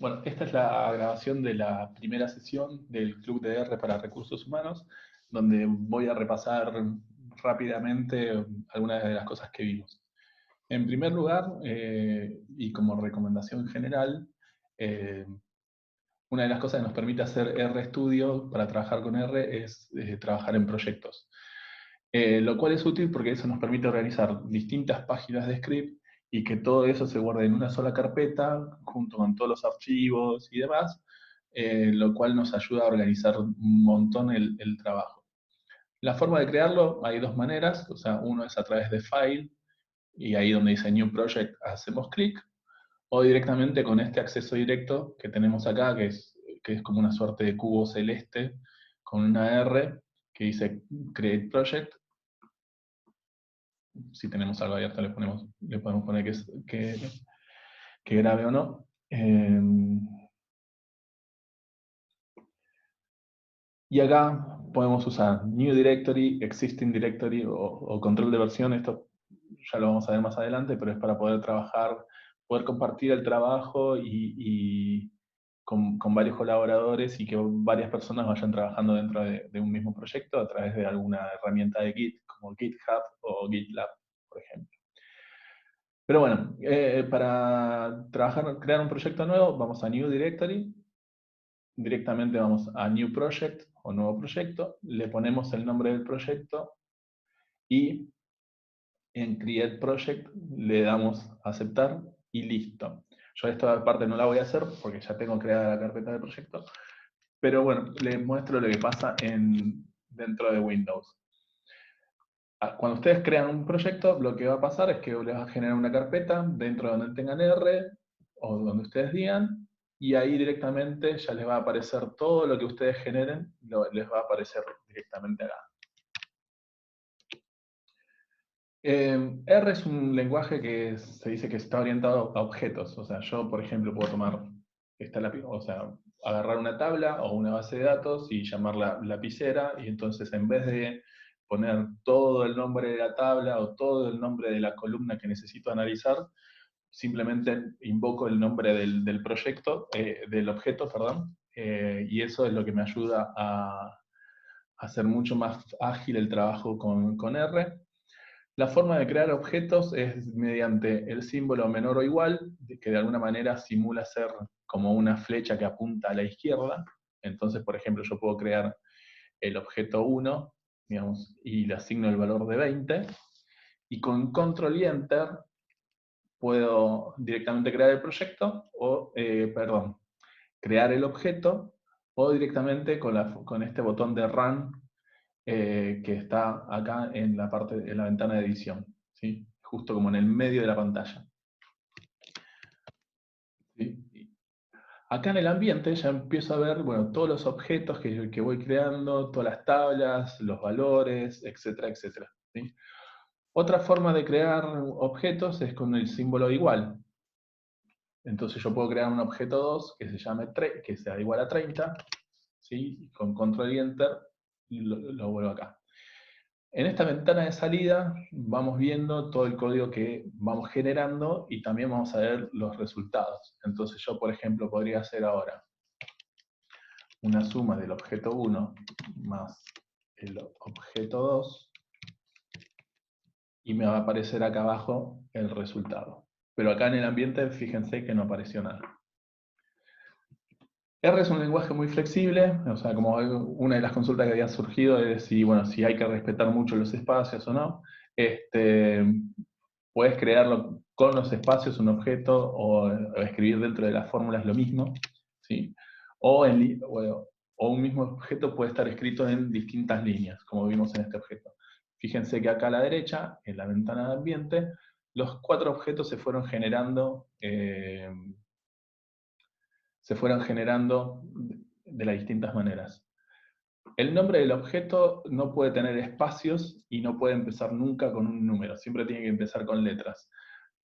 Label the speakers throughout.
Speaker 1: Bueno, esta es la grabación de la primera sesión del Club de R para Recursos Humanos, donde voy a repasar rápidamente algunas de las cosas que vimos. En primer lugar, y como recomendación general, una de las cosas que nos permite hacer RStudio para trabajar con R es trabajar en proyectos. Lo cual es útil porque eso nos permite organizar distintas páginas de script y que todo eso se guarde en una sola carpeta junto con todos los archivos y demás, lo cual nos ayuda a organizar un montón el trabajo. La forma de crearlo hay dos maneras, o sea, uno es a través de File, y ahí donde dice New Project hacemos clic, o directamente con este acceso directo que tenemos acá, que es como una suerte de cubo celeste con una R que dice Create Project. Si tenemos algo abierto le podemos poner que grabe o no. Y acá podemos usar New Directory, Existing Directory o control de versión. Esto ya lo vamos a ver más adelante, pero es para poder trabajar, poder compartir el trabajo y con varios colaboradores y que varias personas vayan trabajando dentro de un mismo proyecto a través de alguna herramienta de Git, como GitHub o GitLab, por ejemplo. Pero bueno, para trabajar, crear un proyecto nuevo, vamos a New Directory, directamente vamos a New Project o Nuevo Proyecto, le ponemos el nombre del proyecto y en Create Project le damos a aceptar y listo. Yo esta parte no la voy a hacer porque ya tengo creada la carpeta de proyecto, pero bueno, les muestro lo que pasa dentro de Windows. Cuando ustedes crean un proyecto, lo que va a pasar es que les va a generar una carpeta dentro de donde tengan R o donde ustedes digan, y ahí directamente ya les va a aparecer todo lo que ustedes generen, les va a aparecer directamente acá. R es un lenguaje que se dice que está orientado a objetos. O sea, yo, por ejemplo, puedo tomar o sea, agarrar una tabla o una base de datos y llamarla lapicera, y entonces en vez de poner todo el nombre de la tabla o todo el nombre de la columna que necesito analizar, simplemente invoco el nombre del proyecto, del objeto, perdón, y eso es lo que me ayuda a hacer mucho más ágil el trabajo con R. La forma de crear objetos es mediante el símbolo menor o igual, que de alguna manera simula ser como una flecha que apunta a la izquierda. Entonces, por ejemplo, yo puedo crear el objeto 1, digamos, y le asigno el valor de 20, y con Control y Enter puedo directamente crear el proyecto, o, perdón, crear el objeto, o directamente con este botón de Run que está acá en la ventana de edición, ¿sí? Justo como en el medio de la pantalla. ¿Sí? Acá en el ambiente ya empiezo a ver, bueno, todos los objetos que voy creando, todas las tablas, los valores, etcétera, etcétera. ¿Sí? Otra forma de crear objetos es con el símbolo igual. Entonces yo puedo crear un objeto 2 que se llame que sea igual a 30, ¿sí? Y con control y enter lo vuelvo acá. En esta ventana de salida vamos viendo todo el código que vamos generando y también vamos a ver los resultados. Entonces yo, por ejemplo, podría hacer ahora una suma del objeto 1 más el objeto 2 y me va a aparecer acá abajo el resultado. Pero acá en el ambiente, fíjense que no apareció nada. R es un lenguaje muy flexible, o sea, como una de las consultas que había surgido es si hay que respetar mucho los espacios o no. Puedes crearlo con los espacios, un objeto, o escribir dentro de las fórmulas lo mismo, ¿sí? O un mismo objeto puede estar escrito en distintas líneas, como vimos en este objeto. Fíjense que acá a la derecha, en la ventana de ambiente, los 4 objetos se fueron generando de las distintas maneras. El nombre del objeto no puede tener espacios y no puede empezar nunca con un número, siempre tiene que empezar con letras.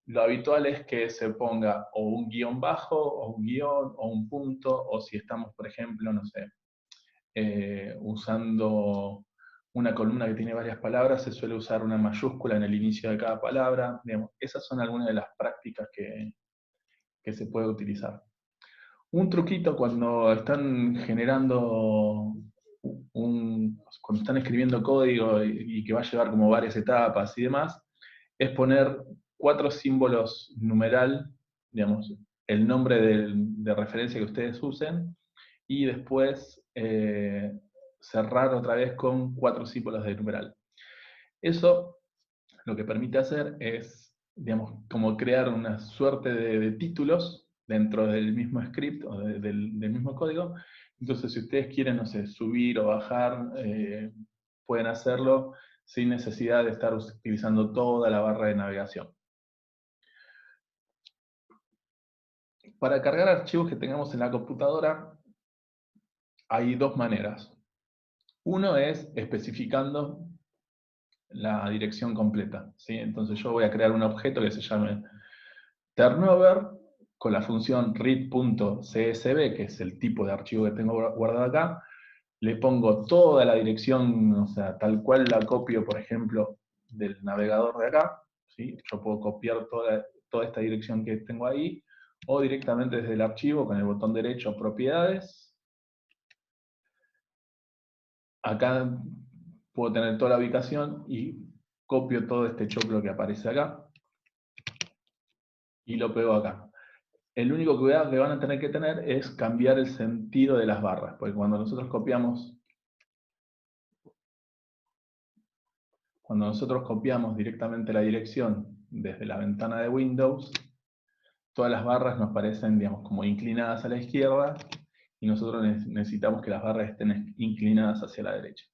Speaker 1: Lo habitual es que se ponga o un guión bajo, o un guión, o un punto, o si estamos, por ejemplo, no sé, usando una columna que tiene varias palabras, se suele usar una mayúscula en el inicio de cada palabra. Digamos, esas son algunas de las prácticas que se puede utilizar. Un truquito cuando están generando cuando están escribiendo código y que va a llevar como varias etapas y demás, es poner 4 símbolos numeral, digamos, el nombre de referencia que ustedes usen, y después cerrar otra vez con 4 símbolos de numeral. Eso lo que permite hacer es, digamos, como crear una suerte de títulos dentro del mismo script o del mismo código. Entonces, si ustedes quieren, no sé, subir o bajar, pueden hacerlo sin necesidad de estar utilizando toda la barra de navegación. Para cargar archivos que tengamos en la computadora, hay dos maneras. Uno es especificando la dirección completa, ¿sí? Entonces yo voy a crear un objeto que se llame turnover con la función read.csv, que es el tipo de archivo que tengo guardado acá. Le pongo toda la dirección, o sea, tal cual la copio, por ejemplo, del navegador de acá, ¿sí? Yo puedo copiar toda esta dirección que tengo ahí, o directamente desde el archivo con el botón derecho, propiedades. Acá puedo tener toda la ubicación y copio todo este choclo que aparece acá y lo pego acá. El único cuidado que van a tener que tener es cambiar el sentido de las barras, porque cuando nosotros copiamos directamente la dirección desde la ventana de Windows, todas las barras nos parecen, digamos, como inclinadas a la izquierda, y nosotros necesitamos que las barras estén inclinadas hacia la derecha.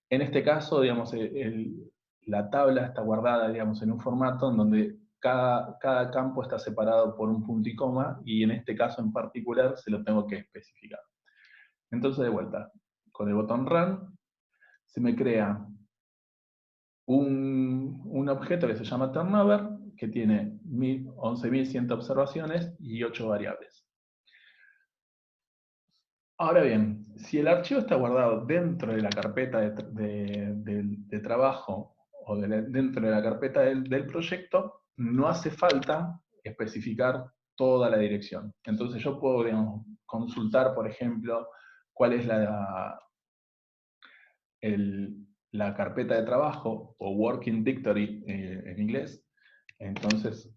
Speaker 1: En este caso, digamos, la tabla está guardada, digamos, en un formato en donde cada campo está separado por un punto y coma, y en este caso en particular se lo tengo que especificar. Entonces, de vuelta, con el botón Run, se me crea un objeto que se llama turnover, que tiene 11.100 observaciones y 8 variables. Ahora bien, si el archivo está guardado dentro de la carpeta de trabajo o dentro de la carpeta del proyecto, no hace falta especificar toda la dirección. Entonces yo puedo, digamos, consultar, por ejemplo, cuál es la carpeta de trabajo, o working directory en inglés. Entonces,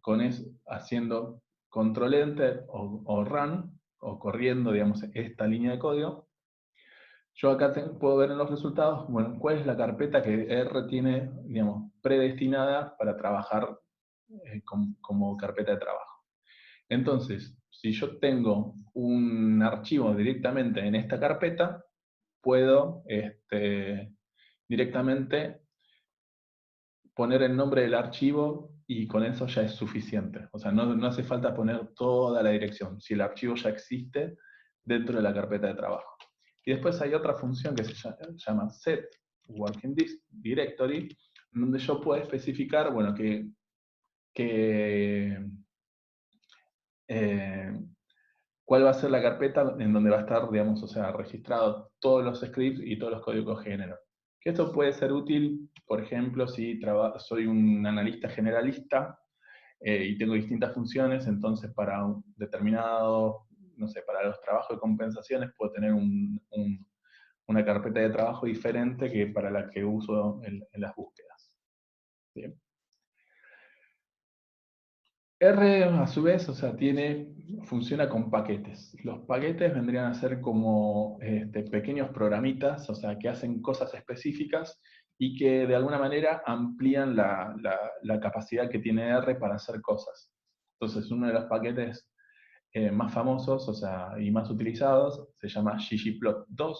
Speaker 1: haciendo control enter o run, o corriendo, digamos, esta línea de código, yo acá puedo ver en los resultados, bueno, cuál es la carpeta que R tiene, digamos, predestinada para trabajar como carpeta de trabajo. Entonces, si yo tengo un archivo directamente en esta carpeta, puedo directamente poner el nombre del archivo y con eso ya es suficiente. O sea, no hace falta poner toda la dirección, si el archivo ya existe dentro de la carpeta de trabajo. Y después hay otra función que se llama set working directory, donde yo puedo especificar, bueno, cuál va a ser la carpeta en donde va a estar, digamos, o sea, registrado todos los scripts y todos los códigos género. Que esto puede ser útil, por ejemplo, si soy un analista generalista y tengo distintas funciones, entonces para un determinado, no sé, para los trabajos de compensaciones puedo tener una carpeta de trabajo diferente que para la que uso en las búsquedas. ¿Bien? R, a su vez, o sea, funciona con paquetes. Los paquetes vendrían a ser como pequeños programitas, o sea, que hacen cosas específicas y que de alguna manera amplían la capacidad que tiene R para hacer cosas. Entonces, uno de los paquetes más famosos, o sea, y más utilizados, se llama ggplot2,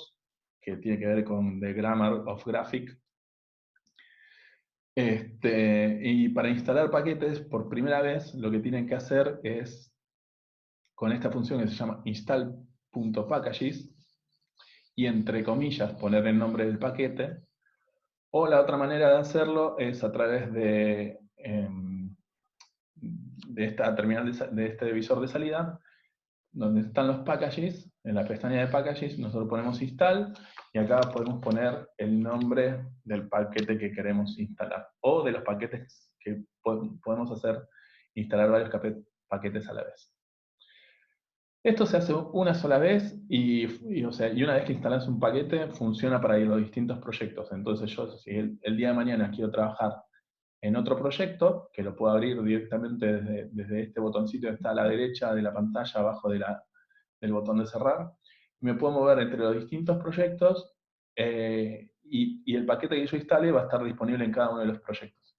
Speaker 1: que tiene que ver con The Grammar of Graphic. Y para instalar paquetes, por primera vez, lo que tienen que hacer es, con esta función que se llama install.packages, y entre comillas poner el nombre del paquete, o la otra manera de hacerlo es a través de esta terminal, de este visor de salida, donde están los packages, en la pestaña de packages nosotros ponemos install, y acá podemos poner el nombre del paquete que queremos instalar, o de los paquetes que podemos hacer, instalar varios paquetes a la vez. Esto se hace una sola vez o sea, y una vez que instalas un paquete, funciona para ir a los distintos proyectos. Entonces yo, si el día de mañana quiero trabajar en otro proyecto, que lo puedo abrir directamente desde este botoncito que está a la derecha de la pantalla, abajo del botón de cerrar, me puedo mover entre los distintos proyectos y el paquete que yo instale va a estar disponible en cada uno de los proyectos.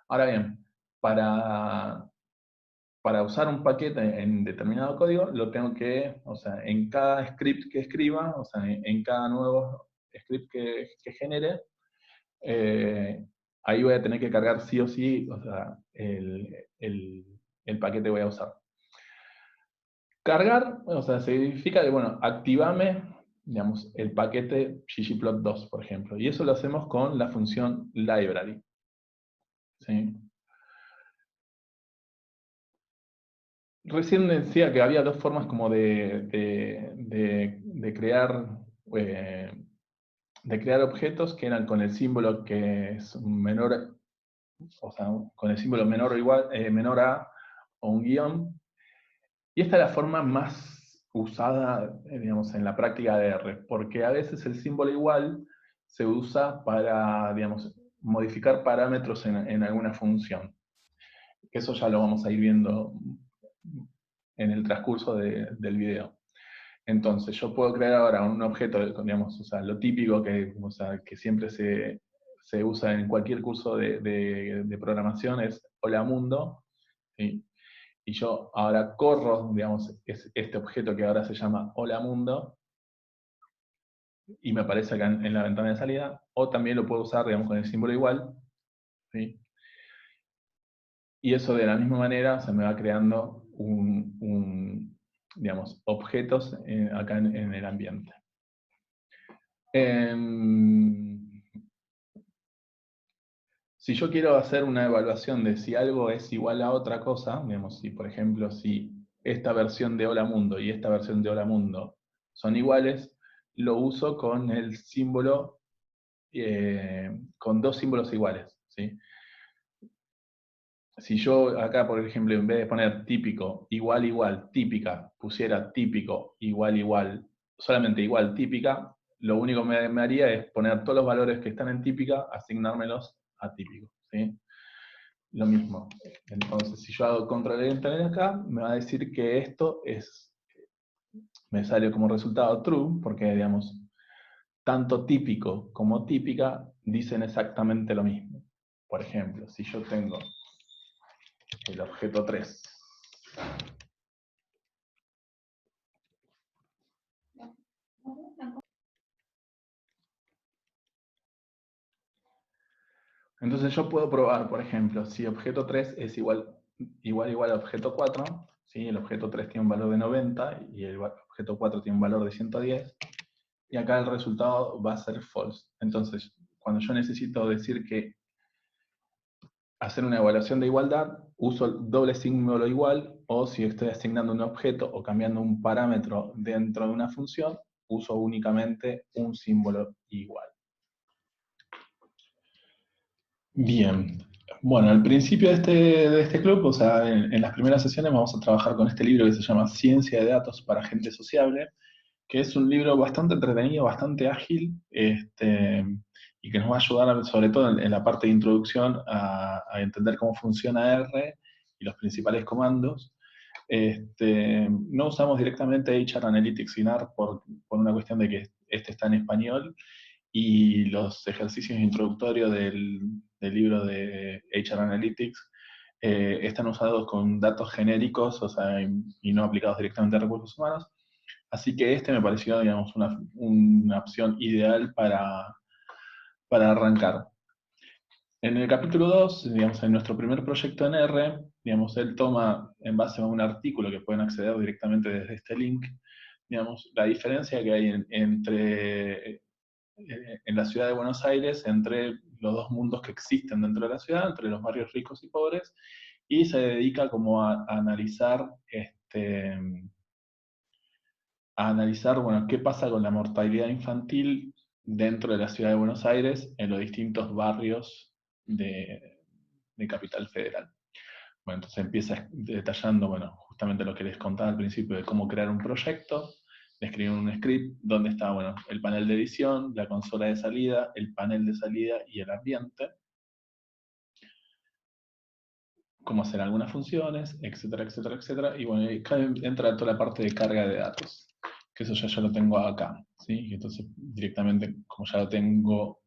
Speaker 1: Ahora bien, para usar un paquete en determinado código, lo tengo que, o sea, en cada script que escriba, o sea, en cada nuevo script que genere, ahí voy a tener que cargar sí o sí, o sea, el paquete que voy a usar. Cargar, o sea, significa que, bueno, activame, digamos, el paquete ggplot2, por ejemplo. Y eso lo hacemos con la función library. ¿Sí? Recién decía que había dos formas como de crear eh, de crear objetos que eran con el símbolo que es menor, o sea, con el símbolo menor o igual, menor a o un guión. Y esta es la forma más usada, digamos, en la práctica de R, porque a veces el símbolo igual se usa para, digamos, modificar parámetros en alguna función. Que eso ya lo vamos a ir viendo en el transcurso del video. Entonces, yo puedo crear ahora un objeto, digamos, o sea, lo típico que, o sea, que siempre se usa en cualquier curso de programación es hola mundo, ¿sí? Y yo ahora corro, digamos, este objeto que ahora se llama hola mundo, y me aparece acá en la ventana de salida, o también lo puedo usar, digamos, con el símbolo igual, ¿sí? Y eso de la misma manera se me va creando digamos, objetos acá en el ambiente. Si yo quiero hacer una evaluación de si algo es igual a otra cosa, digamos, si por ejemplo, si esta versión de Hola Mundo y esta versión de Hola Mundo son iguales, lo uso con el símbolo, con dos símbolos iguales, ¿sí? Si yo acá, por ejemplo, en vez de poner típico, igual, igual, típica, pusiera típico, igual, igual, solamente igual, típica, lo único que me haría es poner todos los valores que están en típica, asignármelos a típico, ¿sí? Lo mismo. Entonces, si yo hago control enter acá, me va a decir que esto me sale como resultado true, porque, digamos, tanto típico como típica dicen exactamente lo mismo. Por ejemplo, si yo tengo el objeto 3, entonces yo puedo probar, por ejemplo, si objeto 3 es igual a objeto 4, ¿sí? El objeto 3 tiene un valor de 90 y el objeto 4 tiene un valor de 110, y acá el resultado va a ser false. Entonces, cuando yo necesito decir que hacer una evaluación de igualdad, uso el doble símbolo igual, o si estoy asignando un objeto o cambiando un parámetro dentro de una función, uso únicamente un símbolo igual. Bien. Bueno, al principio de este club, o sea, en las primeras sesiones vamos a trabajar con este libro que se llama Ciencia de Datos para Gente Sociable, que es un libro bastante entretenido, bastante ágil, y que nos va a ayudar, sobre todo en la parte de introducción, a entender cómo funciona R y los principales comandos. No usamos directamente HR Analytics y NAR por una cuestión de que este está en español, y los ejercicios introductorios del libro de HR Analytics están usados con datos genéricos, o sea, y no aplicados directamente a recursos humanos. Así que este me pareció, digamos, una opción ideal para arrancar. En el capítulo 2, digamos, en nuestro primer proyecto en R, digamos, él toma, en base a un artículo que pueden acceder directamente desde este link, digamos, la diferencia que hay en la ciudad de Buenos Aires entre los dos mundos que existen dentro de la ciudad, entre los barrios ricos y pobres, y se dedica como a analizar bueno, qué pasa con la mortalidad infantil dentro de la ciudad de Buenos Aires, en los distintos barrios de Capital Federal. Bueno, entonces empieza detallando, bueno, justamente lo que les contaba al principio de cómo crear un proyecto. Le escribí un script donde está, bueno, el panel de edición, la consola de salida, el panel de salida y el ambiente. Cómo hacer algunas funciones, etcétera, etcétera, etcétera. Y bueno, acá entra toda la parte de carga de datos, que eso ya lo tengo acá, ¿sí? Entonces, directamente, como ya lo tengo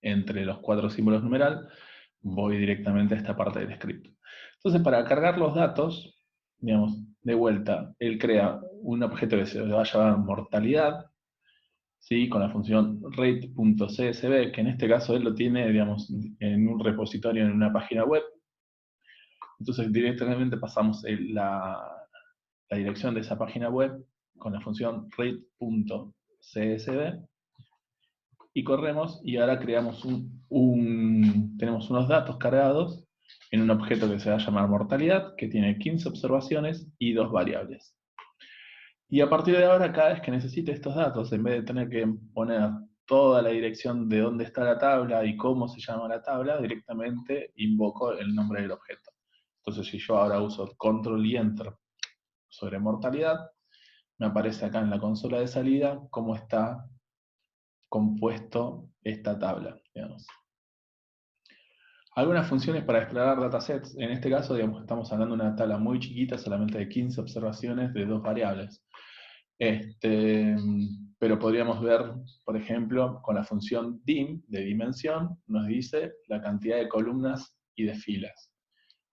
Speaker 1: entre los 4 símbolos numeral, voy directamente a esta parte del script. Entonces, para cargar los datos, digamos, de vuelta, él crea un objeto que se va a llamar mortalidad, ¿sí? Con la función rate.csv, que en este caso él lo tiene, digamos, en un repositorio en una página web. Entonces directamente pasamos la dirección de esa página web con la función rate.csv y corremos, y ahora creamos tenemos unos datos cargados en un objeto que se va a llamar mortalidad, que tiene 15 observaciones y 2 variables. Y a partir de ahora, cada vez que necesite estos datos, en vez de tener que poner toda la dirección de dónde está la tabla y cómo se llama la tabla, directamente invoco el nombre del objeto. Entonces, si yo ahora uso Control y Enter sobre mortalidad, me aparece acá en la consola de salida cómo está compuesto esta tabla, digamos. Algunas funciones para explorar datasets. En este caso, digamos, estamos hablando de una tabla muy chiquita, solamente de 15 observaciones de 2 variables. Pero podríamos ver, por ejemplo, con la función dim, de dimensión, nos dice la cantidad de columnas y de filas.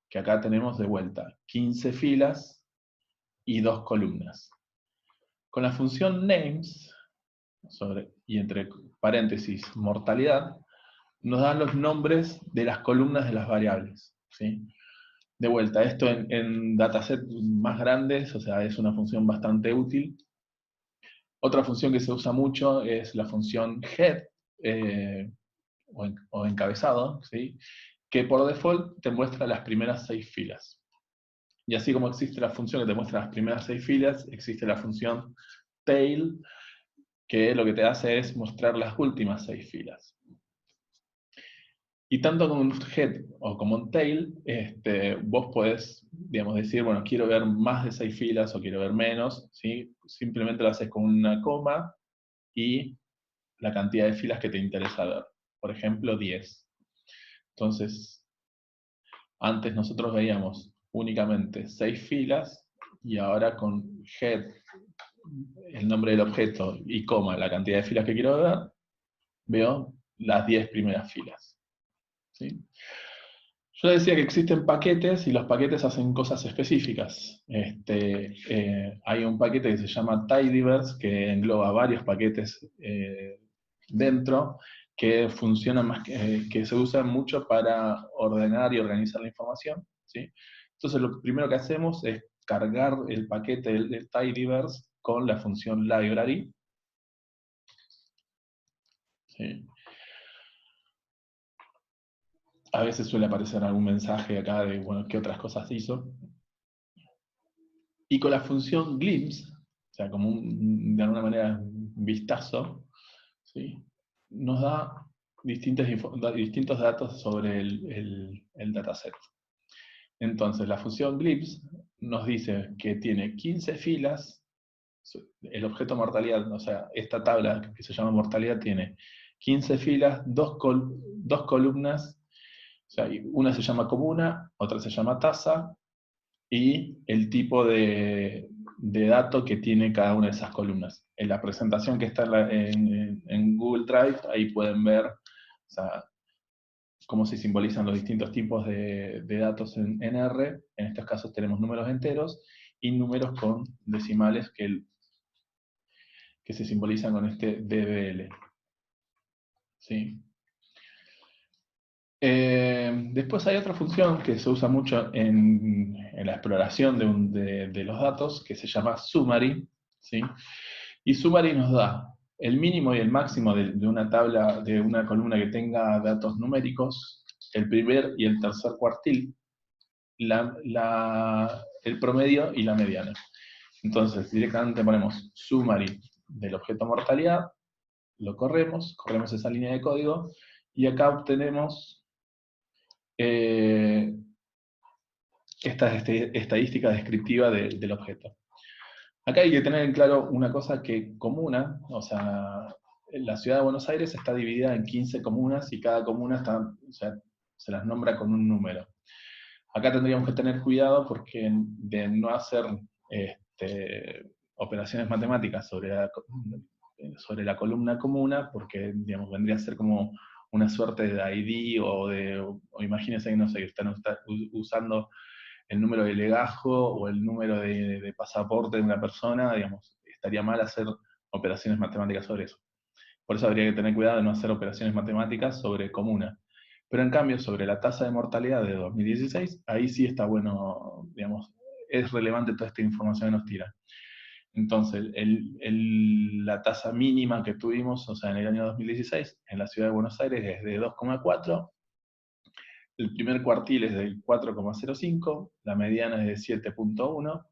Speaker 1: Que acá tenemos de vuelta 15 filas y 2 columnas. Con la función names, y entre paréntesis, mortalidad, nos dan los nombres de las columnas de las variables, ¿sí? De vuelta, esto en datasets más grandes, o sea, es una función bastante útil. Otra función que se usa mucho es la función head, o encabezado, ¿sí? Que por default te muestra las primeras 6 filas. Y así como existe la función que te muestra las primeras 6 filas, existe la función tail, que lo que te hace es mostrar las últimas 6 filas. Y tanto como un head o como un tail, vos podés, digamos, decir, bueno, quiero ver más de 6 filas o quiero ver menos, ¿sí? Simplemente lo haces con una coma y la cantidad de filas que te interesa ver. Por ejemplo, 10. Entonces, antes nosotros veíamos únicamente 6 filas, y ahora con head, el nombre del objeto, y coma, la cantidad de filas que quiero ver, veo las 10 primeras filas. ¿Sí? Yo decía que existen paquetes, y los paquetes hacen cosas específicas. Hay un paquete que se llama tidyverse, que engloba varios paquetes dentro, que funcionan que se usan mucho para ordenar y organizar la información, ¿sí? Entonces lo primero que hacemos es cargar el paquete del tidyverse con la función library, ¿sí? A veces suele aparecer algún mensaje acá de, bueno, qué otras cosas hizo. Y con la función glimpse, o sea, como de alguna manera un vistazo, ¿sí? Nos da distintos datos sobre el dataset. Entonces, la función glimpse nos dice que tiene 15 filas, el objeto mortalidad, o sea, esta tabla que se llama mortalidad tiene 15 filas, dos columnas, o sea, una se llama comuna, otra se llama tasa, y el tipo de dato que tiene cada una de esas columnas. En la presentación que está en Google Drive, ahí pueden ver, o sea, cómo se simbolizan los distintos tipos de datos en R. En estos casos tenemos números enteros y números con decimales que se simbolizan con este DBL. ¿Sí? Después hay otra función que se usa mucho en la exploración de los datos, que se llama summary, ¿sí? Y summary nos da el mínimo y el máximo de una tabla, de una columna que tenga datos numéricos, el primer y el tercer cuartil, el promedio y la mediana. Entonces, directamente ponemos summary del objeto mortalidad, lo corremos esa línea de código, y acá obtenemos esta estadística descriptiva del objeto. Acá hay que tener en claro una cosa, que comuna, o sea, la ciudad de Buenos Aires está dividida en 15 comunas y cada comuna está, o sea, se las nombra con un número. Acá tendríamos que tener cuidado porque de no hacer operaciones matemáticas sobre la columna comuna, porque digamos, vendría a ser como una suerte de ID o imagínense que no sé, que están usando el número de legajo o el número de pasaporte de una persona, digamos, estaría mal hacer operaciones matemáticas sobre eso. Por eso habría que tener cuidado de no hacer operaciones matemáticas sobre comuna. Pero en cambio, sobre la tasa de mortalidad de 2016, ahí sí está bueno, digamos, es relevante toda esta información que nos tira. Entonces, la tasa mínima que tuvimos, o sea, en el año 2016, en la ciudad de Buenos Aires es de 2,4, el primer cuartil es del 4,05, la mediana es de 7,1,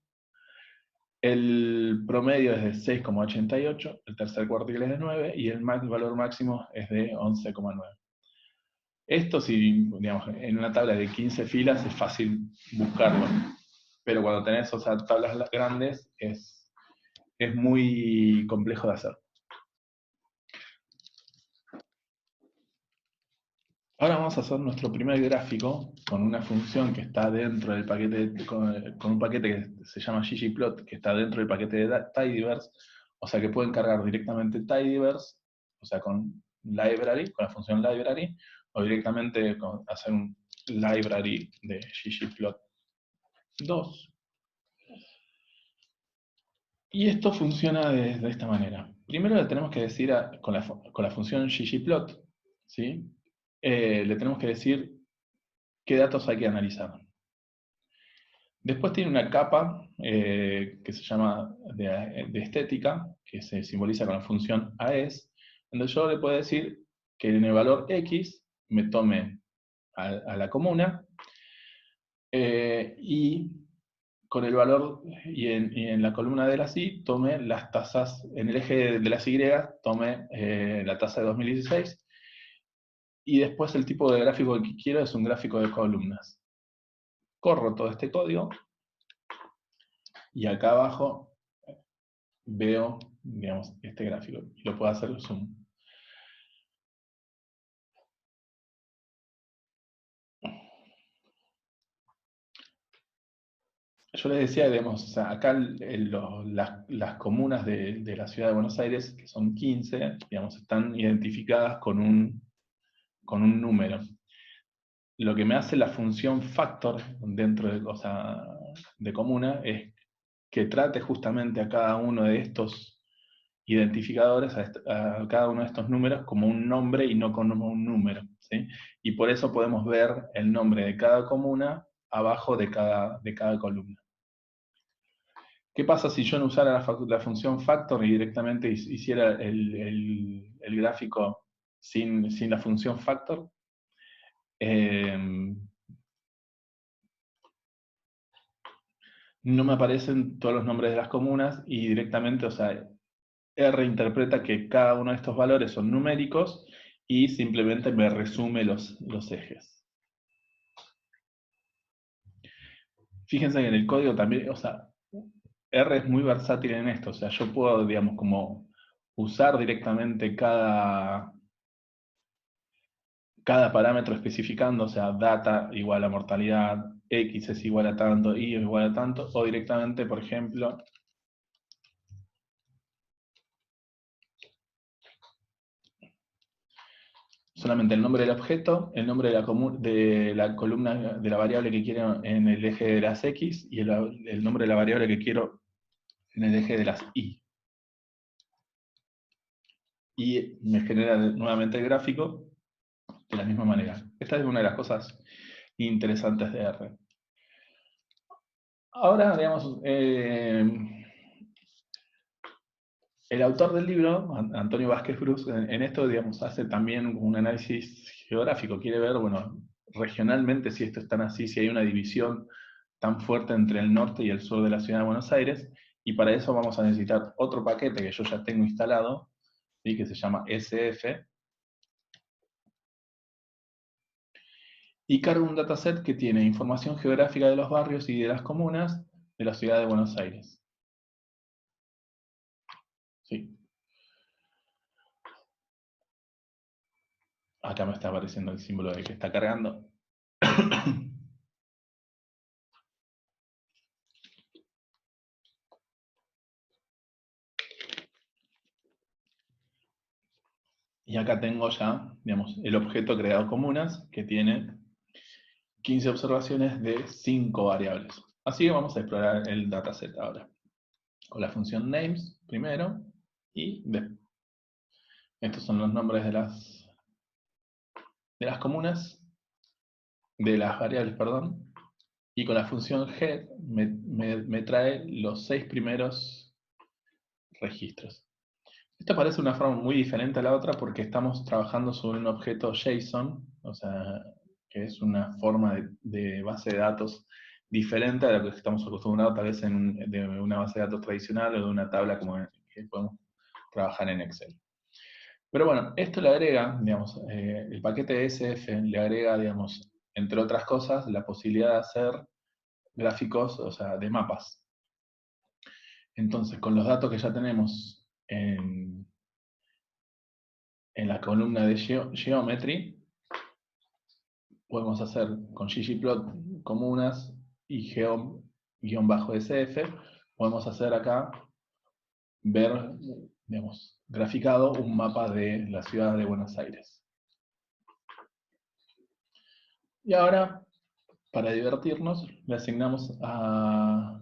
Speaker 1: el promedio es de 6,88, el tercer cuartil es de 9 y el valor máximo es de 11,9. Esto, si, digamos, en una tabla de 15 filas es fácil buscarlo, pero cuando tenés, o sea, tablas grandes es muy complejo de hacer. Ahora vamos a hacer nuestro primer gráfico con una función que está dentro del paquete, con un paquete que se llama ggplot, que está dentro del paquete de tidyverse, o sea que pueden cargar directamente tidyverse, o sea con library, con la función library, o directamente hacer un library de ggplot2. Y esto funciona de esta manera. Primero le tenemos que decir con la función ggplot, ¿sí? Le tenemos que decir qué datos hay que analizar. Después tiene una capa que se llama de estética, que se simboliza con la función AES, donde yo le puedo decir que en el valor X me tome a la comuna, y con el valor, y en la columna de las Y, tome las tasas, en el eje de las Y, tome la tasa de 2016, y después el tipo de gráfico que quiero es un gráfico de columnas. Corro todo este código, y acá abajo veo, digamos, este gráfico, y lo puedo hacer zoom. Yo les decía, digamos, o sea, acá las comunas de la ciudad de Buenos Aires, que son 15, digamos, están identificadas con un número. Lo que me hace la función factor dentro de, o sea, de comuna es que trate justamente a cada uno de estos identificadores, a cada uno de estos números, como un nombre y no como un número, ¿sí? Y por eso podemos ver el nombre de cada comuna abajo de cada columna. ¿Qué pasa si yo no usara la función factor y directamente hiciera el gráfico sin la función factor? No me aparecen todos los nombres de las comunas y directamente, o sea, R interpreta que cada uno de estos valores son numéricos y simplemente me resume los ejes. Fíjense que en el código también, o sea, R es muy versátil en esto, o sea, yo puedo, digamos, como usar directamente cada parámetro especificando, o sea, data igual a mortalidad, X es igual a tanto, Y es igual a tanto, o directamente, por ejemplo, solamente el nombre del objeto, el nombre de la columna de la variable que quiero en el eje de las X, y el nombre de la variable que quiero en el eje de las Y. Y me genera nuevamente el gráfico de la misma manera. Esta es una de las cosas interesantes de R. Ahora, digamos, el autor del libro, Antonio Vázquez Brus, en esto, digamos, hace también un análisis geográfico. Quiere ver, bueno, regionalmente si esto es tan así, si hay una división tan fuerte entre el norte y el sur de la ciudad de Buenos Aires, y para eso vamos a necesitar otro paquete que yo ya tengo instalado, que se llama SF, y carga un dataset que tiene información geográfica de los barrios y de las comunas de la ciudad de Buenos Aires. Sí. Acá me está apareciendo el símbolo de que está cargando. Y acá tengo ya, digamos, el objeto creado comunas, que tiene 15 observaciones de 5 variables. Así que vamos a explorar el dataset ahora. Con la función names primero, y estos son los nombres de las comunas, de las variables, perdón. Y con la función head me trae los 6 primeros registros. Esto parece una forma muy diferente a la otra porque estamos trabajando sobre un objeto JSON, o sea, que es una forma de base de datos diferente a lo que estamos acostumbrados tal vez de una base de datos tradicional o de una tabla como que podemos trabajar en Excel. Pero bueno, esto le agrega, digamos, el paquete de SF le agrega, digamos, entre otras cosas, la posibilidad de hacer gráficos, o sea, de mapas. Entonces, con los datos que ya tenemos en la columna de Geometry, podemos hacer con ggplot comunas y geo-sf, podemos hacer acá, ver, digamos, graficado un mapa de la ciudad de Buenos Aires. Y ahora, para divertirnos, le asignamos a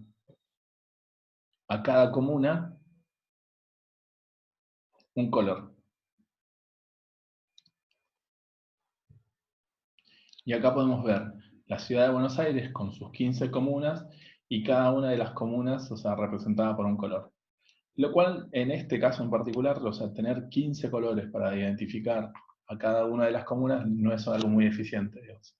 Speaker 1: cada comuna un color. Y acá podemos ver la ciudad de Buenos Aires con sus 15 comunas y cada una de las comunas, o sea, representada por un color. Lo cual, en este caso en particular, o sea, tener 15 colores para identificar a cada una de las comunas no es algo muy eficiente, digamos.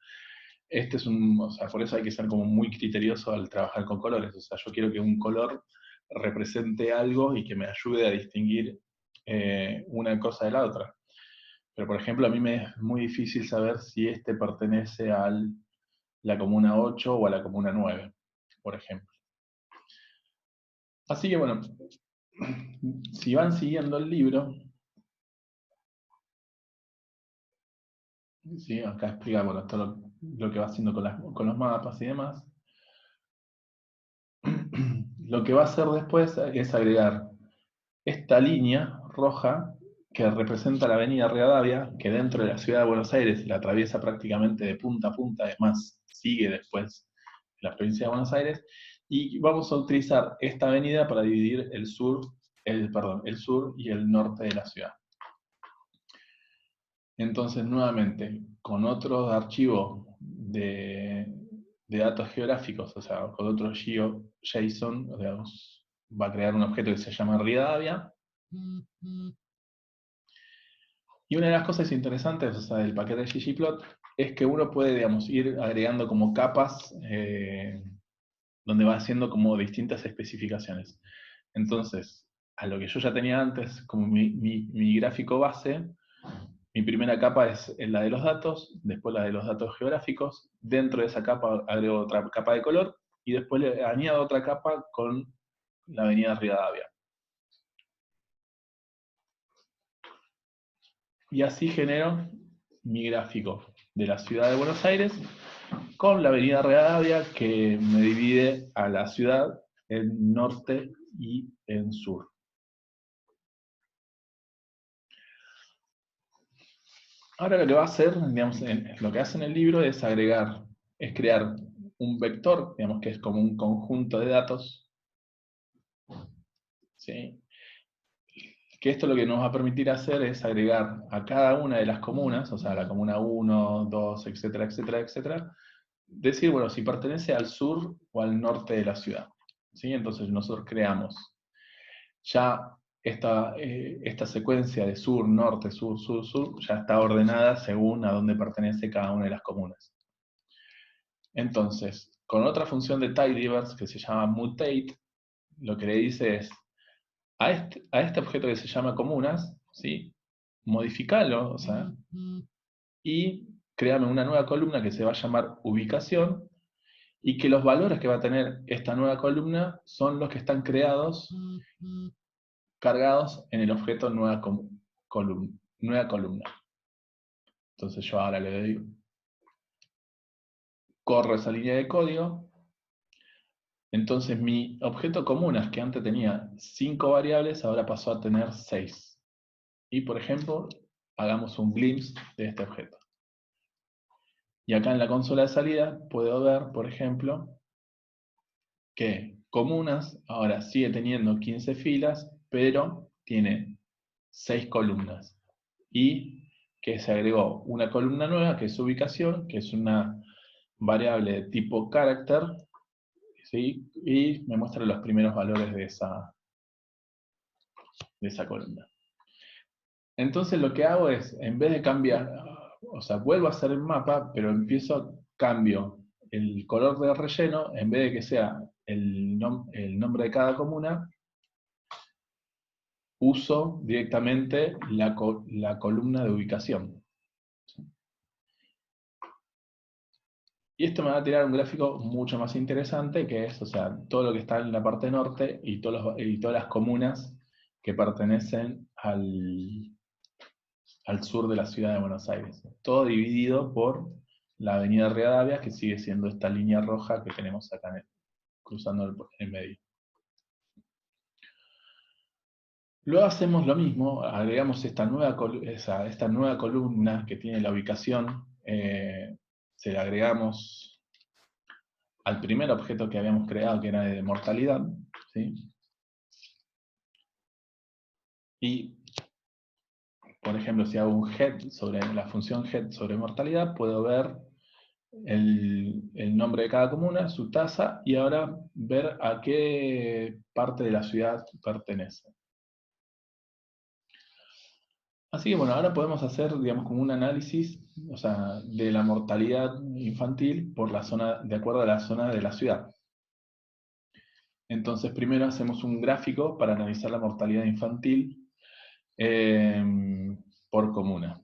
Speaker 1: O sea, por eso hay que ser como muy criterioso al trabajar con colores. O sea, yo quiero que un color represente algo y que me ayude a distinguir una cosa de la otra. Pero, por ejemplo, a mí me es muy difícil saber si este pertenece a la comuna 8 o a la comuna 9, por ejemplo. Así que, bueno, si van siguiendo el libro, ¿sí? Acá explica, bueno, todo lo que va haciendo con los mapas y demás. Lo que va a hacer después es agregar esta línea roja que representa la avenida Rivadavia, que dentro de la ciudad de Buenos Aires la atraviesa prácticamente de punta a punta, además sigue después la provincia de Buenos Aires, y vamos a utilizar esta avenida para dividir el sur y el norte de la ciudad. Entonces, nuevamente, con otro archivo de datos geográficos, o sea, con otro JSON, digamos, va a crear un objeto que se llama Rivadavia. Y una de las cosas interesantes, o sea, del paquete de ggplot es que uno puede, digamos, ir agregando como capas donde va haciendo como distintas especificaciones. Entonces, a lo que yo ya tenía antes, como mi gráfico base, mi primera capa es la de los datos, después la de los datos geográficos, dentro de esa capa agrego otra capa de color, y después le añado otra capa con la avenida Rivadavia. Y así genero mi gráfico de la ciudad de Buenos Aires con la avenida Rivadavia que me divide a la ciudad en norte y en sur. Ahora lo que va a hacer, digamos, lo que hace en el libro es crear un vector, digamos que es como un conjunto de datos, ¿sí? Que esto lo que nos va a permitir hacer es agregar a cada una de las comunas, o sea, la comuna 1, 2, etcétera, etcétera, etcétera, decir, bueno, si pertenece al sur o al norte de la ciudad. ¿Sí? Entonces nosotros creamos ya esta secuencia de sur, norte, sur, sur, sur, ya está ordenada según a dónde pertenece cada una de las comunas. Entonces, con otra función de tidyverse que se llama mutate, lo que le dice es, a este objeto que se llama comunas, ¿sí? Modificalo, o sea, y créame una nueva columna que se va a llamar ubicación, y que los valores que va a tener esta nueva columna son los que están cargados en el objeto nueva columna. Entonces yo ahora le doy, corro esa línea de código. Entonces mi objeto comunas, que antes tenía 5 variables, ahora pasó a tener 6. Y por ejemplo, hagamos un glimpse de este objeto. Y acá en la consola de salida puedo ver, por ejemplo, que comunas ahora sigue teniendo 15 filas, pero tiene 6 columnas. Y que se agregó una columna nueva, que es ubicación, que es una variable de tipo character, ¿sí? Y me muestra los primeros valores de esa columna. Entonces lo que hago es, en vez de cambiar, o sea, vuelvo a hacer el mapa, pero cambio el color de relleno, en vez de que sea el nombre de cada comuna, uso directamente la columna de ubicación. Y esto me va a tirar un gráfico mucho más interesante, que es, o sea, todo lo que está en la parte norte y todas las comunas que pertenecen al sur de la ciudad de Buenos Aires. Todo dividido por la avenida Rivadavia, que sigue siendo esta línea roja que tenemos acá cruzando el medio. Luego hacemos lo mismo, agregamos esta nueva columna que tiene la ubicación, se la agregamos al primer objeto que habíamos creado, que era de mortalidad, ¿sí? Y, por ejemplo, si hago un head sobre la función head sobre mortalidad, puedo ver el nombre de cada comuna, su tasa, y ahora ver a qué parte de la ciudad pertenece. Así que bueno, ahora podemos hacer, digamos, como un análisis, o sea, de la mortalidad infantil por la zona, de acuerdo a la zona de la ciudad. Entonces, primero hacemos un gráfico para analizar la mortalidad infantil por comuna.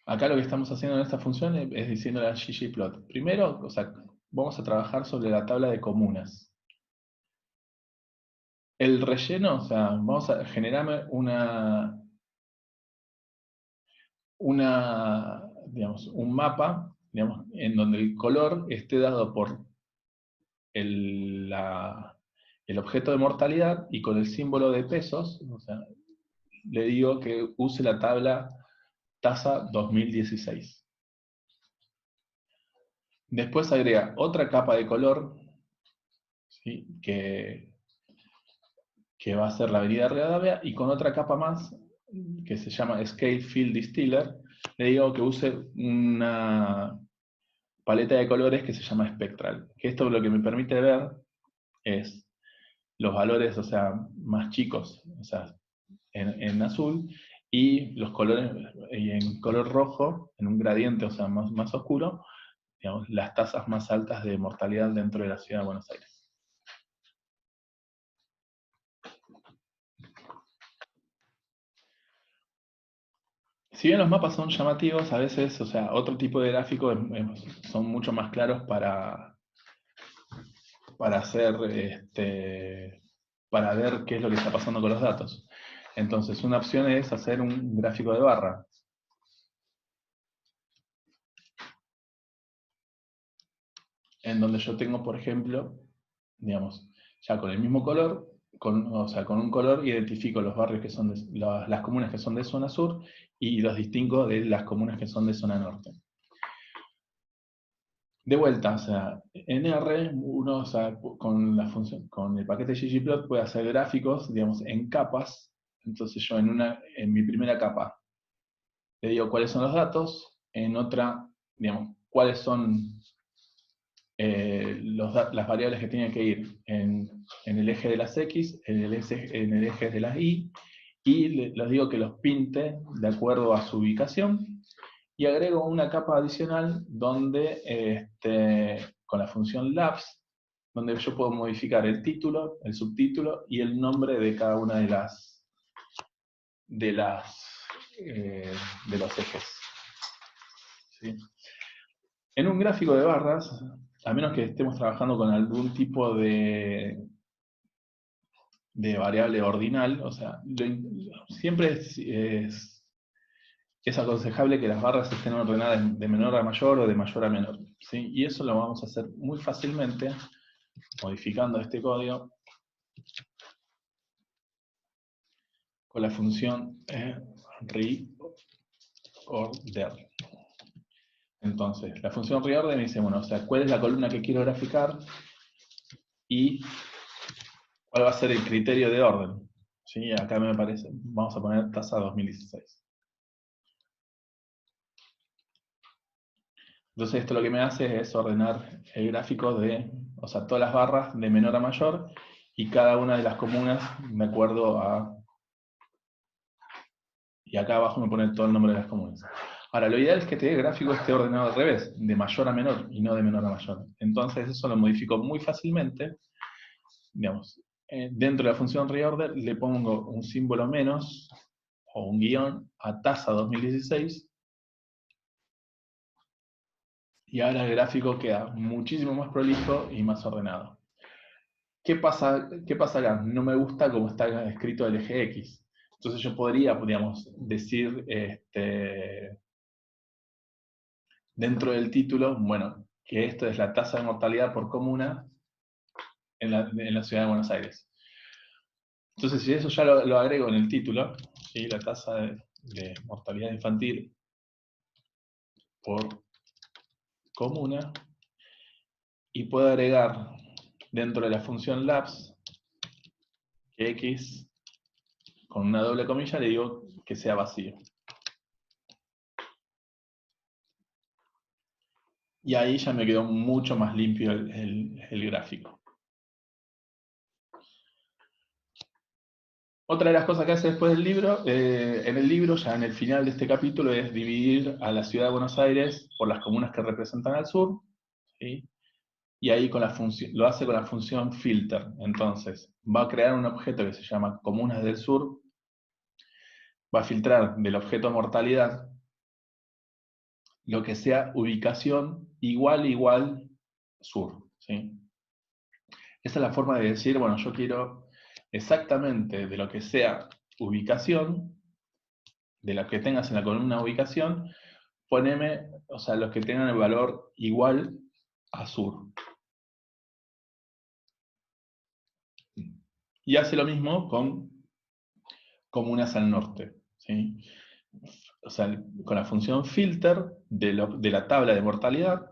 Speaker 1: Acá lo que estamos haciendo en esta función es diciendo la ggplot. Primero, o sea, vamos a trabajar sobre la tabla de comunas. El relleno, o sea, vamos a generarme digamos, un mapa, digamos, en donde el color esté dado por el objeto de mortalidad, y con el símbolo de pesos, o sea, le digo que use la tabla tasa 2016. Después agrega otra capa de color, ¿sí? que va a ser la avenida Rivadavia, y con otra capa más, que se llama Scale Fill Distiller, le digo que use una paleta de colores que se llama Spectral. Que esto lo que me permite ver es los valores, o sea, más chicos, o sea, en azul, y los colores, y en color rojo, en un gradiente, o sea, más oscuro, digamos, las tasas más altas de mortalidad dentro de la ciudad de Buenos Aires. Si bien los mapas son llamativos, a veces, o sea, otro tipo de gráficos son mucho más claros para hacer, para ver qué es lo que está pasando con los datos. Entonces, una opción es hacer un gráfico de barra. En donde yo tengo, por ejemplo, digamos, ya con el mismo color, o sea, con un color identifico los barrios que son las comunas que son de zona sur, y los distingo de las comunas que son de zona norte. De vuelta, o sea, en R, uno, o sea, con el paquete ggplot puede hacer gráficos, digamos, en capas. Entonces yo en mi primera capa le digo cuáles son los datos, en otra, digamos, cuáles son las variables que tienen que ir en el eje de las X, en el eje de las Y, y les digo que los pinte de acuerdo a su ubicación, y agrego una capa adicional donde, con la función labs, donde yo puedo modificar el título, el subtítulo y el nombre de cada una de los ejes. ¿Sí? En un gráfico de barras, a menos que estemos trabajando con algún tipo de variable ordinal, o sea, siempre es aconsejable que las barras estén ordenadas de menor a mayor o de mayor a menor, ¿sí? Y eso lo vamos a hacer muy fácilmente modificando este código con la función reorder. Entonces, la función reorder me dice, bueno, o sea, cuál es la columna que quiero graficar y cuál va a ser el criterio de orden. ¿Sí? Acá me parece, vamos a poner tasa 2016. Entonces esto lo que me hace es ordenar el gráfico de, o sea, todas las barras de menor a mayor y cada una de las comunas de acuerdo a... Y acá abajo me pone todo el nombre de las comunas. Ahora, lo ideal es que este gráfico esté ordenado al revés, de mayor a menor y no de menor a mayor. Entonces eso lo modifico muy fácilmente. Digamos, dentro de la función reorder le pongo un símbolo menos o un guión a tasa 2016 y ahora el gráfico queda muchísimo más prolijo y más ordenado. ¿Qué pasa acá? No me gusta cómo está escrito el eje X. Entonces yo podría, digamos, decir dentro del título, bueno, que esto es la tasa de mortalidad por comuna en la ciudad de Buenos Aires. Entonces si eso ya lo agrego en el título, ¿sí? La tasa de mortalidad infantil por comuna, y puedo agregar dentro de la función labs que X con una doble comilla le digo que sea vacío. Y ahí ya me quedó mucho más limpio el gráfico. Otra de las cosas que hace después del libro, en el libro, ya en el final de este capítulo, es dividir a la ciudad de Buenos Aires por las comunas que representan al sur, ¿sí? Y ahí con lo hace con la función filter. Entonces, va a crear un objeto que se llama comunas del sur, va a filtrar del objeto mortalidad lo que sea ubicación igual sur, ¿sí? Esa es la forma de decir, bueno, yo quiero exactamente de lo que sea ubicación, de lo que tengas en la columna ubicación, poneme, o sea, los que tengan el valor igual a sur. Y hace lo mismo con comunas al norte, ¿sí? O sea, con la función filter de la tabla de mortalidad,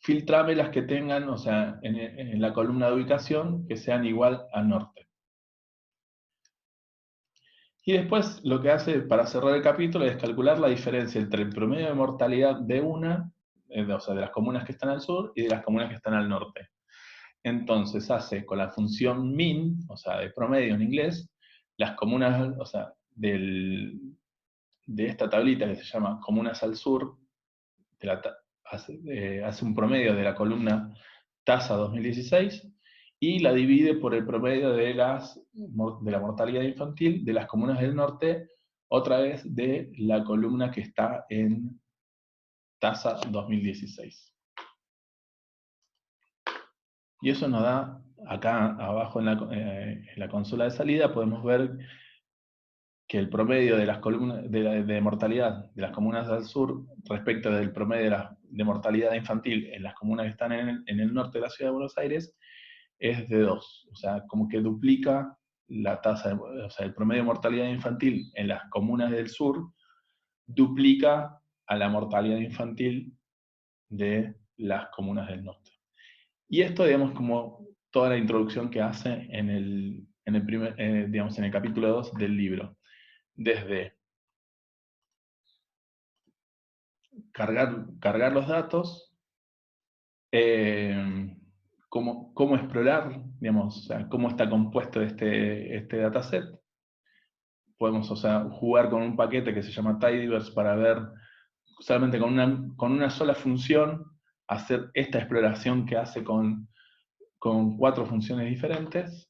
Speaker 1: filtrame las que tengan, o sea, en la columna de ubicación, que sean igual a norte. Y después lo que hace para cerrar el capítulo es calcular la diferencia entre el promedio de mortalidad de o sea, de las comunas que están al sur y de las comunas que están al norte. Entonces hace con la función min, o sea, de promedio en inglés, las comunas, o sea, de esta tablita que se llama comunas al sur, hace un promedio de la columna tasa 2016 y la divide por el promedio de la mortalidad infantil de las comunas del norte, otra vez de la columna que está en tasa 2016. Y eso nos da, acá abajo en la consola de salida, podemos ver que el promedio de las columnas de mortalidad de las comunas del sur respecto del promedio de mortalidad infantil en las comunas que están en el norte de la ciudad de Buenos Aires es de 2. O sea, como que duplica la tasa, o sea, el promedio de mortalidad infantil en las comunas del sur duplica a la mortalidad infantil de las comunas del norte. Y esto, digamos, como toda la introducción que hace digamos, en el capítulo 2 del libro. Desde cargar los datos, cómo explorar, digamos, o sea, cómo está compuesto este dataset. Podemos, o sea, jugar con un paquete que se llama tidyverse para ver, solamente con una sola función, hacer esta exploración que hace con con 4 funciones diferentes,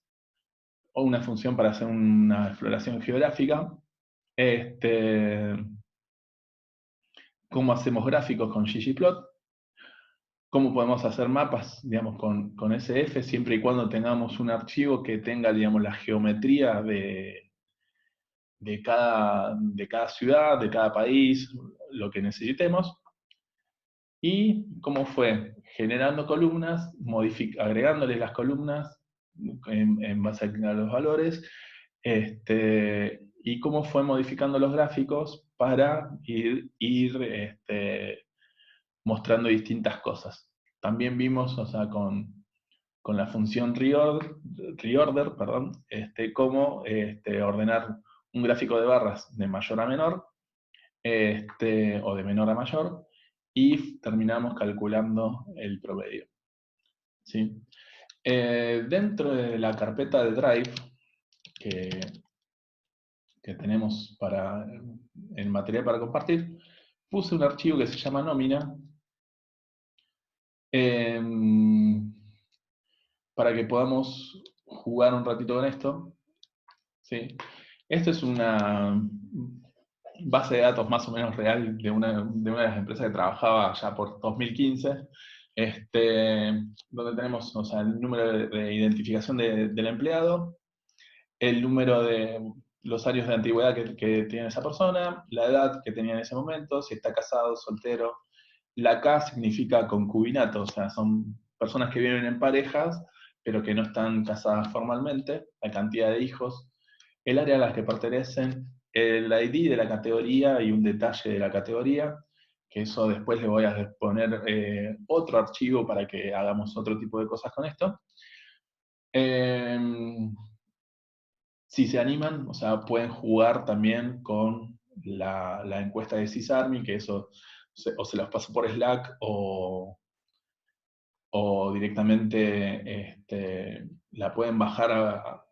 Speaker 1: o una función para hacer una exploración geográfica, cómo hacemos gráficos con ggplot, cómo podemos hacer mapas, digamos, con SF, siempre y cuando tengamos un archivo que tenga, digamos, la geometría de cada ciudad, de cada país, lo que necesitemos. Y cómo fue generando columnas, agregándoles las columnas en base a los valores, y cómo fue modificando los gráficos para ir mostrando distintas cosas. También vimos, o sea, con la función reorder, perdón, cómo ordenar un gráfico de barras de mayor a menor, o de menor a mayor, y terminamos calculando el promedio. ¿Sí? Dentro de la carpeta de Drive que tenemos en material para compartir, puse un archivo que se llama nómina, para que podamos jugar un ratito con esto. ¿Sí? Esto es una base de datos más o menos real de una de las empresas que trabajaba ya por 2015, donde tenemos, o sea, el número de identificación del empleado, el número de los años de antigüedad que tiene esa persona, la edad que tenía en ese momento, si está casado, soltero. La K significa concubinato, o sea, son personas que viven en parejas, pero que no están casadas formalmente, la cantidad de hijos, el área a las que pertenecen, el ID de la categoría y un detalle de la categoría, que eso después le voy a poner otro archivo para que hagamos otro tipo de cosas con esto. Si se animan, o sea, pueden jugar también con la encuesta de CISARMI, que eso o se los paso por Slack o directamente la pueden bajar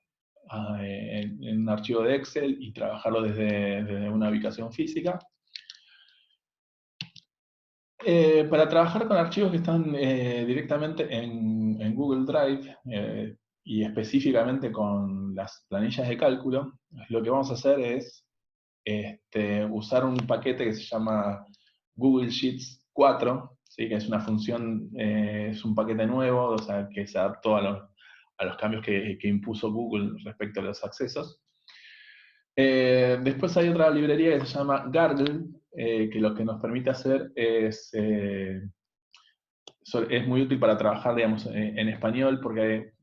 Speaker 1: en un archivo de Excel y trabajarlo desde una ubicación física. Para trabajar con archivos que están directamente en Google Drive, y específicamente con las planillas de cálculo, lo que vamos a hacer es usar un paquete que se llama Google Sheets 4, ¿sí? Que es una función, es un paquete nuevo, o sea, que se adaptó a los cambios que impuso Google respecto a los accesos. Después hay otra librería que se llama Gargle, que lo que nos permite hacer es muy útil para trabajar, digamos, en español, porque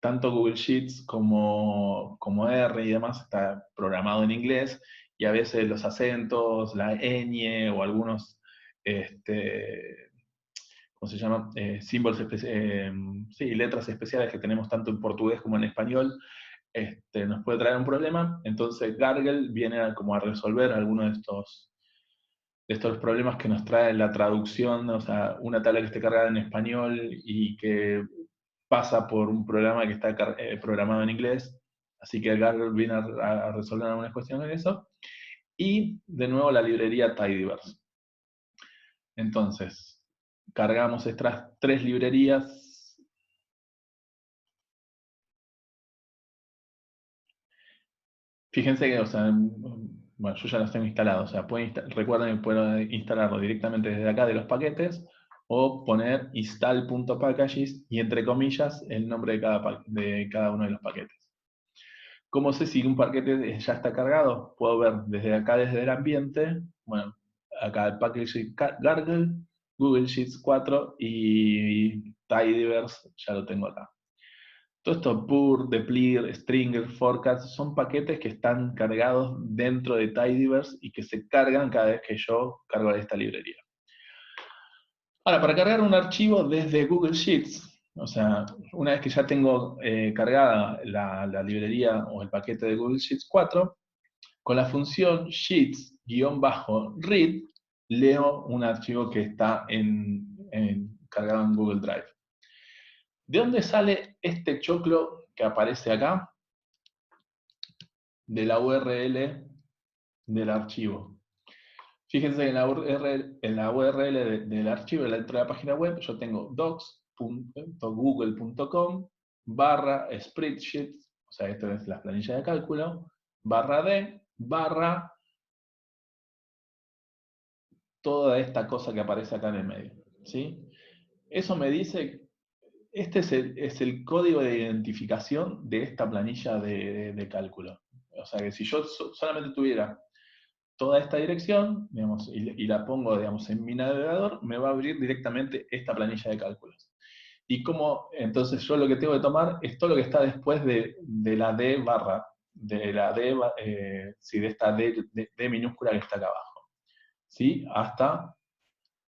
Speaker 1: tanto Google Sheets como R y demás está programado en inglés, y a veces los acentos, la ñ o algunos, ¿cómo se llama? Símbolos sí, letras especiales que tenemos tanto en portugués como en español, nos puede traer un problema. Entonces Gargle viene como a resolver algunos de estos problemas que nos trae la traducción, o sea, una tabla que esté cargada en español y que pasa por un programa que está programado en inglés, así que Gargle viene a resolver algunas cuestiones de eso. Y de nuevo la librería Tidyverse. Entonces, cargamos estas 3 librerías. Fíjense que, o sea, bueno, yo ya las tengo instaladas, o sea, recuerden que pueden instalarlo directamente desde acá de los paquetes, o poner install.packages y entre comillas el nombre de cada uno de los paquetes. ¿Cómo sé si un paquete ya está cargado? Puedo ver desde acá, desde el ambiente, bueno, acá el package Gargle, Google Sheets 4 y Tidyverse, ya lo tengo acá. Todo esto, Pur, Deplir, Stringer, Forecast, son paquetes que están cargados dentro de Tidyverse y que se cargan cada vez que yo cargo esta librería. Ahora, para cargar un archivo desde Google Sheets, o sea, una vez que ya tengo cargada la librería o el paquete de Google Sheets 4, con la función sheets-read leo un archivo que está cargado en Google Drive. ¿De dónde sale este choclo que aparece acá? De la URL del archivo. Fíjense que en la URL del archivo, dentro de la página web, yo tengo docs, docs.google.com/spreadsheet, o sea, esto es la planilla de cálculo, /d, toda esta cosa que aparece acá en el medio, ¿sí? Eso me dice, este es el código de identificación de esta planilla de cálculo. O sea que si yo solamente tuviera toda esta dirección, digamos, y la pongo, digamos, en mi navegador, me va a abrir directamente esta planilla de cálculos. Y como, entonces yo lo que tengo que tomar es todo lo que está después de la D barra, de la D, sí, de esta D minúscula que está acá abajo, ¿sí? Hasta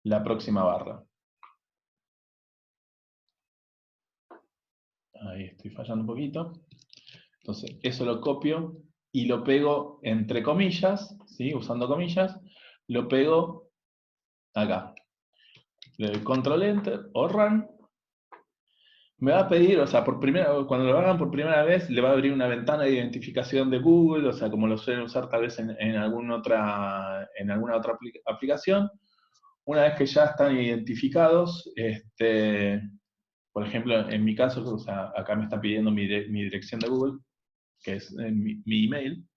Speaker 1: la próxima barra. Ahí estoy fallando un poquito. Entonces, eso lo copio y lo pego entre comillas, ¿sí? Usando comillas, lo pego acá. Le doy Control Enter o Run. Me va a pedir, o sea, cuando lo hagan por primera vez, le va a abrir una ventana de identificación de Google, o sea, como lo suelen usar tal vez en alguna otra aplicación. Una vez que ya están identificados, por ejemplo, en mi caso, o sea, acá me está pidiendo mi dirección de Google, que es mi email.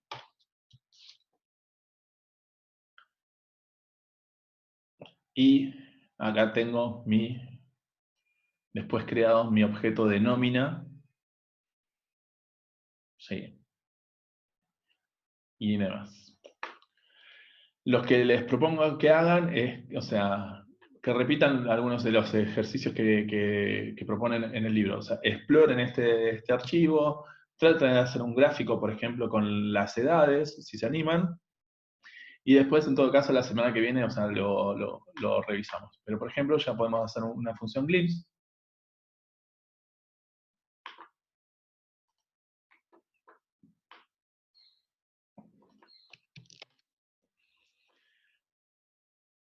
Speaker 1: Y acá tengo después creado mi objeto de nómina. Sí. Y demás. Los que les propongo que hagan es, o sea, que repitan algunos de los ejercicios que proponen en el libro. O sea, exploren este archivo, traten de hacer un gráfico, por ejemplo, con las edades, si se animan, y después, en todo caso, la semana que viene, o sea, lo revisamos. Pero, por ejemplo, ya podemos hacer una función glimpse.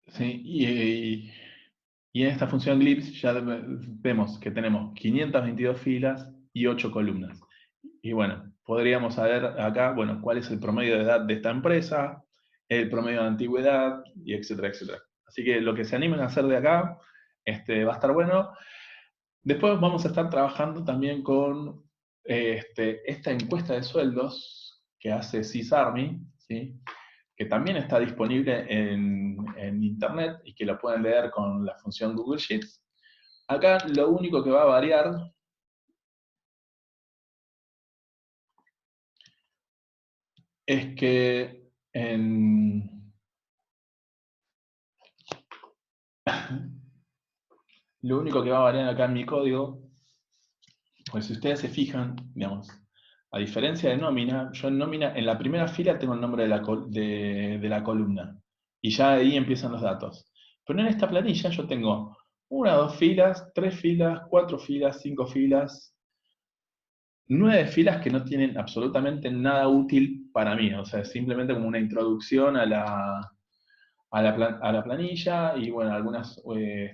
Speaker 1: Sí, y en esta función glimpse ya vemos que tenemos 522 filas y 8 columnas. Y bueno, podríamos saber acá, bueno, cuál es el promedio de edad de esta empresa, el promedio de antigüedad, y etcétera, etcétera. Así que lo que se animen a hacer de acá va a estar bueno. Después vamos a estar trabajando también con esta encuesta de sueldos que hace CISARMY, ¿sí? Que también está disponible en internet y que lo pueden leer con la función Google Sheets. Acá lo único que va a variar es que lo único que va a variar acá en mi código, pues si ustedes se fijan, digamos, a diferencia de nómina, yo en nómina, en la primera fila tengo el nombre de la columna, y ya ahí empiezan los datos. Pero en esta planilla yo tengo 1, 2 filas, 3 filas, 4 filas, 5 filas, 9 filas que no tienen absolutamente nada útil para mí, o sea, es simplemente como una introducción a la planilla y bueno, algunas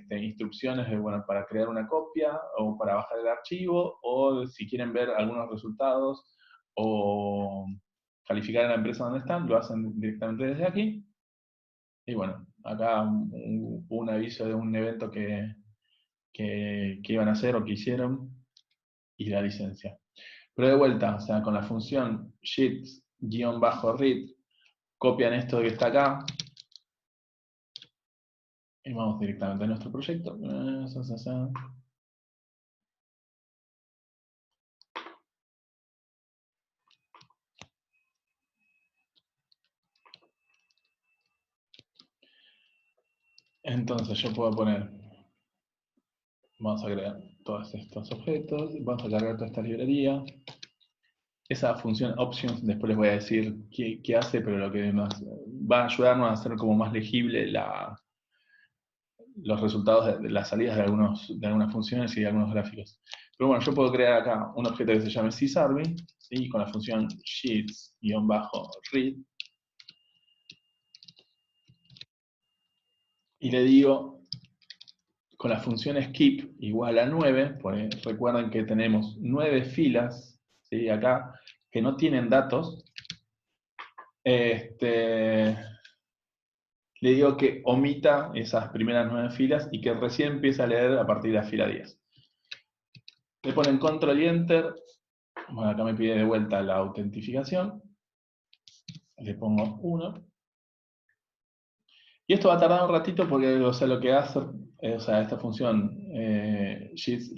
Speaker 1: instrucciones para crear una copia o para bajar el archivo o si quieren ver algunos resultados o calificar a la empresa donde están, lo hacen directamente desde aquí. Y bueno, acá un aviso de un evento que iban a hacer o que hicieron y la licencia. Pero de vuelta, o sea, con la función sheets-read, copian esto que está acá, y vamos directamente a nuestro proyecto. Entonces yo puedo poner, vamos a agregar todos estos objetos, vamos a cargar toda esta librería. Esa función options, después les voy a decir qué hace, pero lo que nos va a ayudarnos a hacer como más legible los resultados de las salidas de algunas funciones y de algunos gráficos. Pero bueno, yo puedo crear acá un objeto que se llame sysarmy, ¿sí? Con la función sheets-read, y le digo, con la función skip igual a 9, porque recuerden que tenemos 9 filas, ¿sí? Acá, que no tienen datos, le digo que omita esas primeras 9 filas y que recién empieza a leer a partir de la fila 10. Le ponen control y enter. Bueno, acá me pide de vuelta la autentificación. Le pongo 1. Y esto va a tardar un ratito porque, o sea, lo que hace, o sea, esta función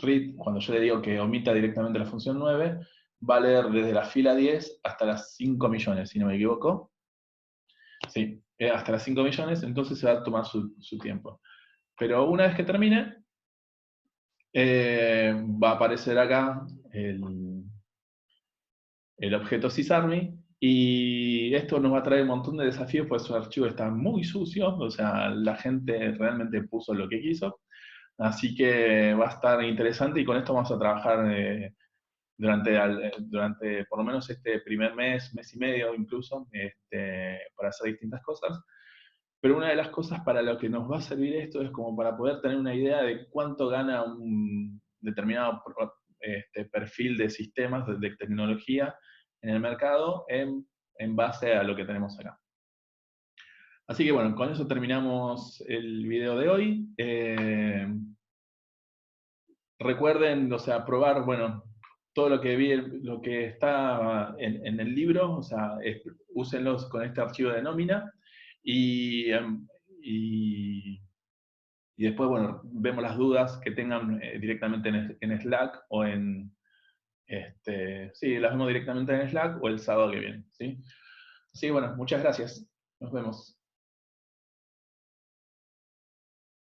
Speaker 1: read, cuando yo le digo que omita directamente la función 9, va a leer desde la fila 10 hasta las 5 millones, si no me equivoco. Sí, hasta las 5 millones, entonces se va a tomar su tiempo. Pero una vez que termine, va a aparecer acá el objeto sysarmy, y esto nos va a traer un montón de desafíos, pues su archivo está muy sucio, o sea, la gente realmente puso lo que quiso, así que va a estar interesante y con esto vamos a trabajar durante por lo menos este primer mes, mes y medio incluso, para hacer distintas cosas. Pero una de las cosas para lo que nos va a servir esto es como para poder tener una idea de cuánto gana un determinado perfil de sistemas, de tecnología en el mercado en base a lo que tenemos acá. Así que bueno, con eso terminamos el video de hoy. Recuerden, o sea, probar, bueno, todo lo que vi, lo que está en el libro, o sea, úsenlos con este archivo de nómina y, y, y después, bueno, vemos las dudas que tengan directamente en Slack o sí, las vemos directamente en Slack o el sábado que viene, ¿sí? Así que bueno, muchas gracias. Nos vemos.